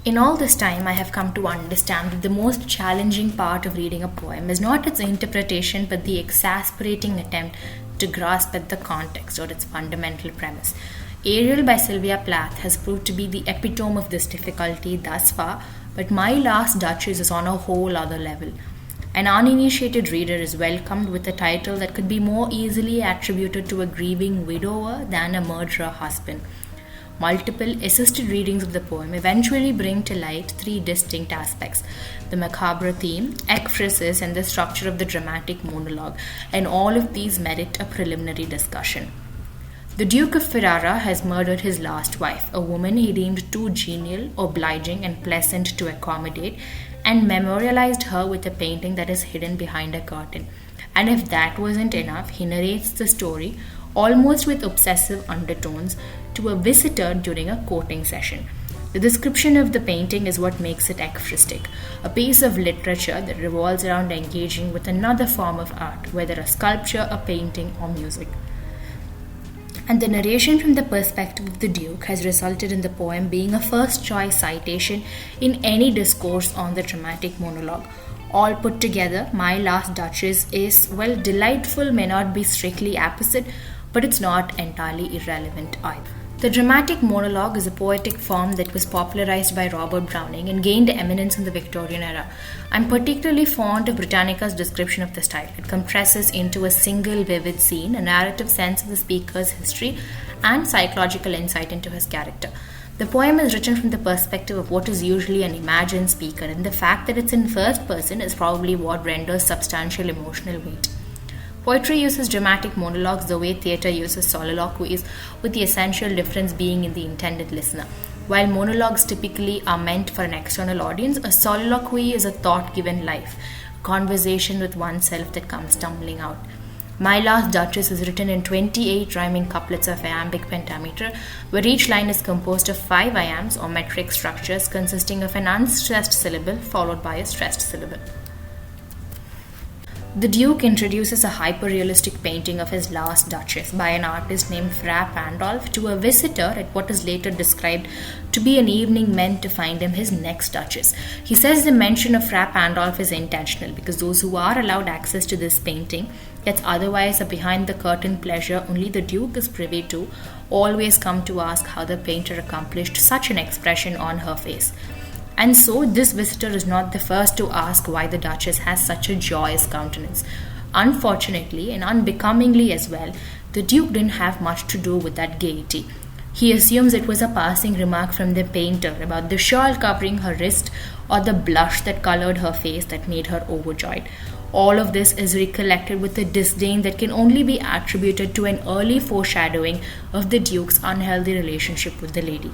In all this time, I have come to understand that the most challenging part of reading a poem is not its interpretation but the exasperating attempt to grasp at the context or its fundamental premise. Ariel by Sylvia Plath has proved to be the epitome of this difficulty thus far, but My Last Duchess is on a whole other level. An uninitiated reader is welcomed with a title that could be more easily attributed to a grieving widower than a murderer husband. Multiple assisted readings of the poem eventually bring to light three distinct aspects: the macabre theme, ekphrasis, and the structure of the dramatic monologue, and all of these merit a preliminary discussion. The Duke of Ferrara has murdered his last wife, a woman he deemed too genial, obliging, and pleasant to accommodate, and memorialized her with a painting that is hidden behind a curtain. And if that wasn't enough, he narrates the story, almost with obsessive undertones, to a visitor during a courting session. The description of the painting is what makes it ekphristic, a piece of literature that revolves around engaging with another form of art, whether a sculpture, a painting, or music. And the narration from the perspective of the Duke has resulted in the poem being a first choice citation in any discourse on the dramatic monologue. All put together, My Last Duchess is, well, delightful may not be strictly apposite, but it's not entirely irrelevant either. The dramatic monologue is a poetic form that was popularized by Robert Browning and gained eminence in the Victorian era. I'm particularly fond of Britannica's description of the style. It compresses into a single vivid scene a narrative sense of the speaker's history and psychological insight into his character. The poem is written from the perspective of what is usually an imagined speaker, and the fact that it's in first person is probably what renders substantial emotional weight. Poetry uses dramatic monologues the way theatre uses soliloquies, with the essential difference being in the intended listener. While monologues typically are meant for an external audience, a soliloquy is a thought given life, a conversation with oneself that comes tumbling out. My Last Duchess is written in 28 rhyming couplets of iambic pentameter, where each line is composed of 5 iambs or metric structures consisting of an unstressed syllable followed by a stressed syllable. The Duke introduces a hyper-realistic painting of his last Duchess by an artist named Fra Pandolf to a visitor at what is later described to be an evening meant to find him his next Duchess. He says the mention of Fra Pandolf is intentional because those who are allowed access to this painting, that's otherwise a behind-the-curtain pleasure only the Duke is privy to, always come to ask how the painter accomplished such an expression on her face. And so, this visitor is not the first to ask why the Duchess has such a joyous countenance. Unfortunately, and unbecomingly as well, the Duke didn't have much to do with that gaiety. He assumes it was a passing remark from the painter about the shawl covering her wrist or the blush that colored her face that made her overjoyed. All of this is recollected with a disdain that can only be attributed to an early foreshadowing of the Duke's unhealthy relationship with the lady.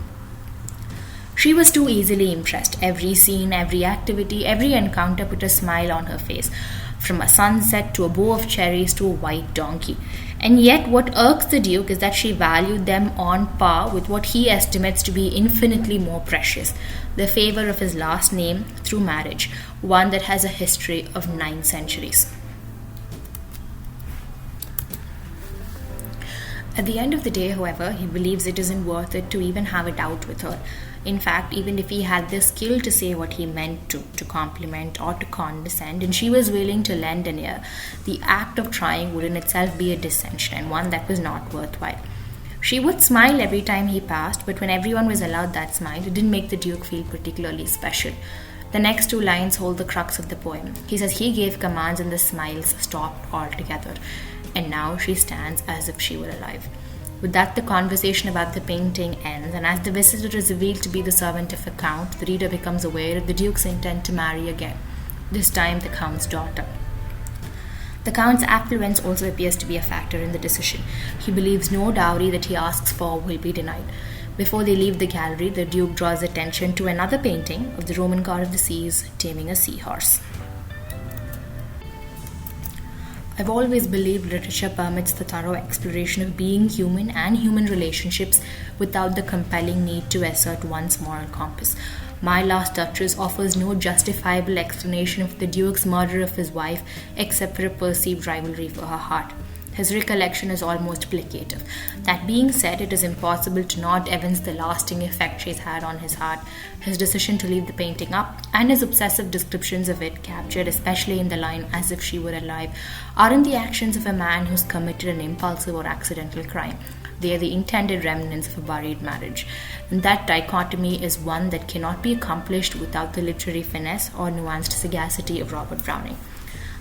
She was too easily impressed. Every scene, every activity, every encounter put a smile on her face, from a sunset to a bow of cherries to a white donkey. And yet what irks the Duke is that she valued them on par with what he estimates to be infinitely more precious, the favor of his last name through marriage, one that has a history of 9 centuries. At the end of the day, however, he believes it isn't worth it to even have it out with her. In fact, even if he had the skill to say what he meant to compliment or to condescend, and she was willing to lend an ear, the act of trying would in itself be a dissension, and one that was not worthwhile. She would smile every time he passed, but when everyone was allowed that smile, it didn't make the Duke feel particularly special. The next 2 lines hold the crux of the poem. He says he gave commands and the smiles stopped altogether, and now she stands as if she were alive. With that, the conversation about the painting ends, and as the visitor is revealed to be the servant of a count, the reader becomes aware of the Duke's intent to marry again, this time the count's daughter. The count's affluence also appears to be a factor in the decision. He believes no dowry that he asks for will be denied. Before they leave the gallery, the Duke draws attention to another painting of the Roman god of the seas taming a seahorse. I've always believed literature permits the thorough exploration of being human and human relationships without the compelling need to assert one's moral compass. My Last Duchess offers no justifiable explanation of the Duke's murder of his wife except for a perceived rivalry for her heart. His recollection is almost placative. That being said, it is impossible to not evince the lasting effect she's had on his heart. His decision to leave the painting up, and his obsessive descriptions of it, captured especially in the line "as if she were alive," aren't the actions of a man who's committed an impulsive or accidental crime. They are the intended remnants of a buried marriage. And that dichotomy is one that cannot be accomplished without the literary finesse or nuanced sagacity of Robert Browning.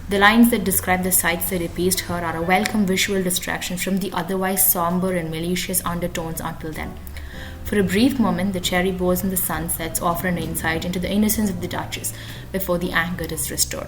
The lines that describe the sights that appeased her are a welcome visual distraction from the otherwise somber and malicious undertones until then. For a brief moment, the cherry bows and the sunsets offer an insight into the innocence of the Duchess before the anger is restored.